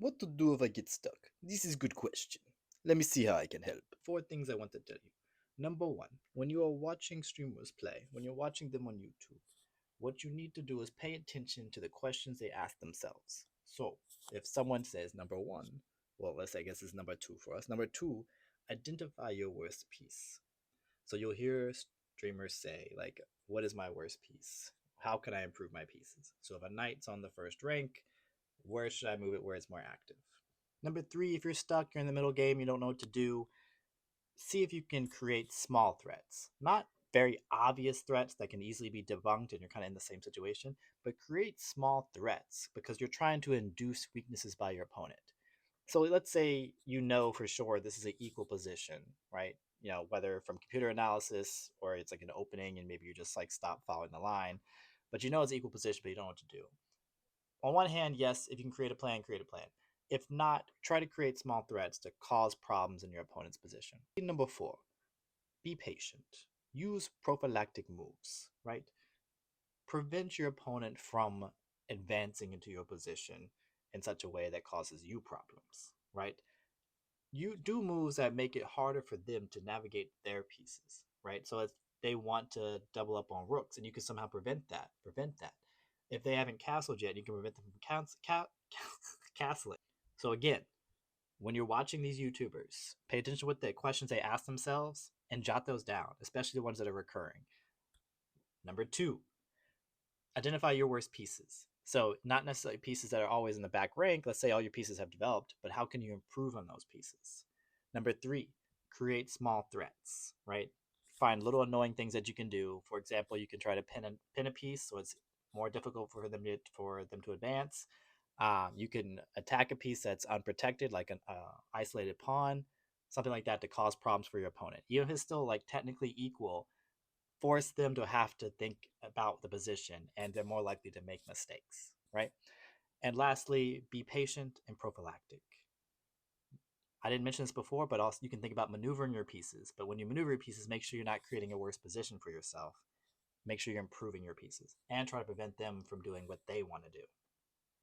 What to do if I get stuck? This is a good question. Let me see how I can help. Four things I want to tell you. Number one, when you are watching streamers play, when you're watching them on YouTube, what you need to do is pay attention to the questions they ask themselves. So, if someone says number one, well, let's say, I guess it's number two for us. Number two, identify your worst piece. So you'll hear streamers say, like, what is my worst piece? How can I improve my pieces? So if a knight's on the first rank, where should I move it where it's more active? Number three, if you're stuck, you're in the middle game, you don't know what to do, see if you can create small threats. Not very obvious threats that can easily be debunked and you're kind of in the same situation, but create small threats because you're trying to induce weaknesses by your opponent. So let's say you know for sure this is an equal position, right? You know, whether from computer analysis or it's like an opening and maybe you just like stop following the line, but you know it's equal position, but you don't know what to do. On one hand, yes, if you can create a plan, create a plan. If not, try to create small threats to cause problems in your opponent's position. Number four, be patient. Use prophylactic moves, right? Prevent your opponent from advancing into your position in such a way that causes you problems, right? You do moves that make it harder for them to navigate their pieces, right? So if they want to double up on rooks, and you can somehow prevent that. If they haven't castled yet, you can prevent them from castling. So again, when you're watching these YouTubers, pay attention to what the questions they ask themselves and jot those down, especially the ones that are recurring. Number two, identify your worst pieces. So not necessarily pieces that are always in the back rank. Let's say all your pieces have developed, but how can you improve on those pieces? Number three, create small threats, right? Find little annoying things that you can do. For example, you can try to pin a piece so it's more difficult for them to advance. You can attack a piece that's unprotected, like an isolated pawn, something like that, to cause problems for your opponent. Even if it's still like technically equal, force them to have to think about the position, and they're more likely to make mistakes, right? And lastly, be patient and prophylactic. I didn't mention this before, but also you can think about maneuvering your pieces. But when you maneuver your pieces, make sure you're not creating a worse position for yourself. Make sure you're improving your pieces and try to prevent them from doing what they want to do.